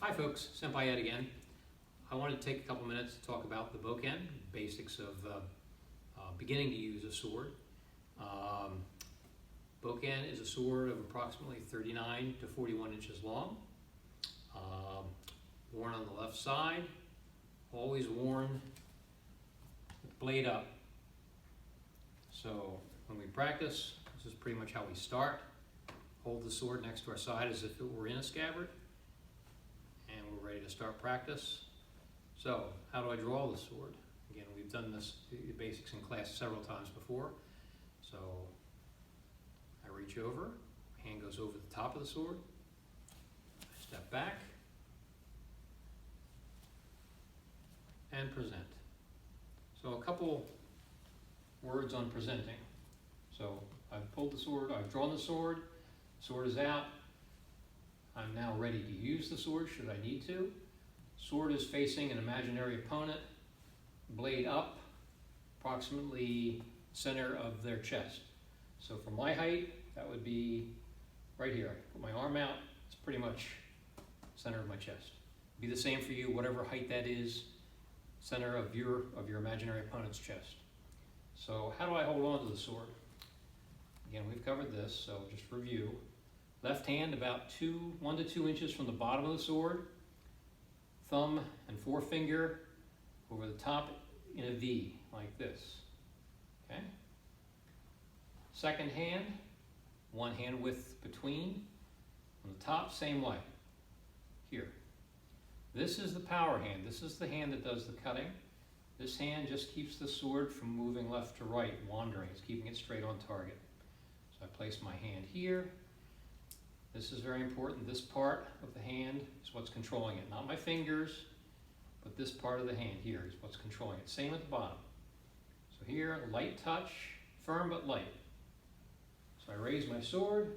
Hi folks, Senpai Ed again. I wanted to take a couple minutes to talk about the Bokken basics of beginning to use a sword. Bokken is a sword of approximately 39 to 41 inches long, worn on the left side, always worn with the blade up. So when we practice, this is pretty much how we start. Hold the sword next to our side as if it were in a scabbard, and we're ready to start practice. So, how do I draw the sword? Again, we've done this, the basics in class several times before. So, I reach over, hand goes over the top of the sword, I step back, and present. So, a couple words on presenting. So, I've pulled the sword, I've drawn the sword is out. I'm now ready to use the sword should I need to. Sword is facing an imaginary opponent, blade up, approximately center of their chest. So from my height, that would be right here. I put my arm out, it's pretty much center of my chest. Be the same for you, whatever height that is, center of your imaginary opponent's chest. So how do I hold on to the sword? Again, we've covered this, so just review. Left hand about 1 to 2 inches from the bottom of the sword. Thumb and forefinger over the top in a V, like this. Okay? Second hand, one hand width between. On the top, same way. Here. This is the power hand. This is the hand that does the cutting. This hand just keeps the sword from moving left to right, wandering. It's keeping it straight on target. So I place my hand here. This is very important. This part of the hand is what's controlling it. Not my fingers, but this part of the hand here is what's controlling it. Same at the bottom. So here, light touch, firm but light. So I raise my sword.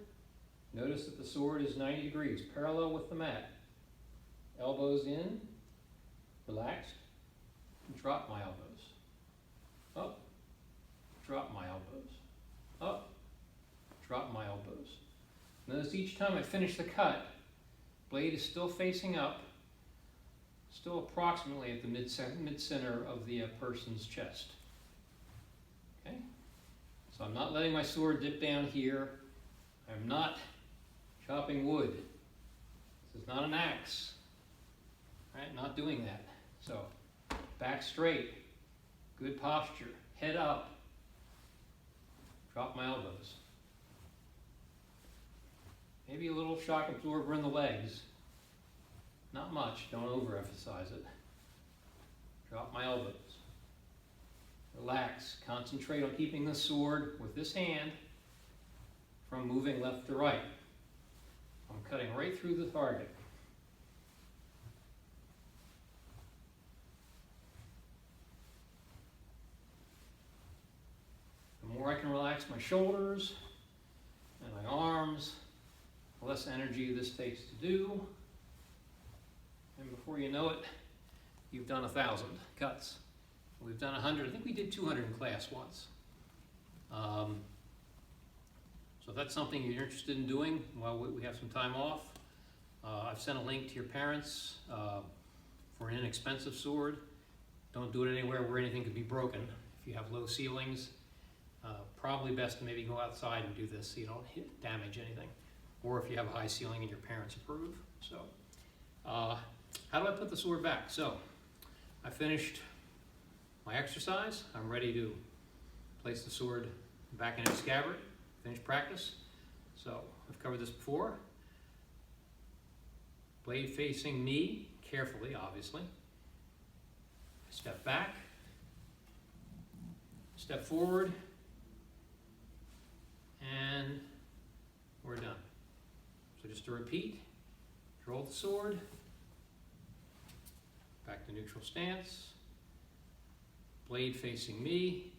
Notice that the sword is 90 degrees, parallel with the mat. Elbows in, relaxed, and drop my elbows. Up, drop my elbows. Up, drop my elbows. Notice each time I finish the cut, blade is still facing up, still approximately at the mid-center of the person's chest. Okay? So I'm not letting my sword dip down here. I'm not chopping wood. This is not an axe. Right? Not doing that. So back straight, good posture, head up, drop my elbows. Maybe a little shock absorber in the legs. Not much, don't overemphasize it. Drop my elbows. Relax, concentrate on keeping the sword with this hand from moving left to right. I'm cutting right through the target. The more I can relax my shoulders and my arms, the less energy this takes to do. And before you know it, you've done 1,000 cuts. We've done 100. I think we did 200 in class once. So if that's something you're interested in doing while we have some time off, I've sent a link to your parents for an inexpensive sword. Don't do it anywhere where anything could be broken. If you have low ceilings, probably best to maybe go outside and do this so you don't damage anything. Or if you have a high ceiling and your parents approve. So, how do I put the sword back? So, I finished my exercise. I'm ready to place the sword back in its scabbard, finish practice. So, I've covered this before. Blade facing me, carefully, obviously. Step back, step forward, and we're done. So just to repeat, draw the sword, back to neutral stance, blade facing me,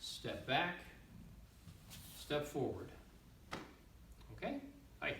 step back, step forward. Okay? Bye.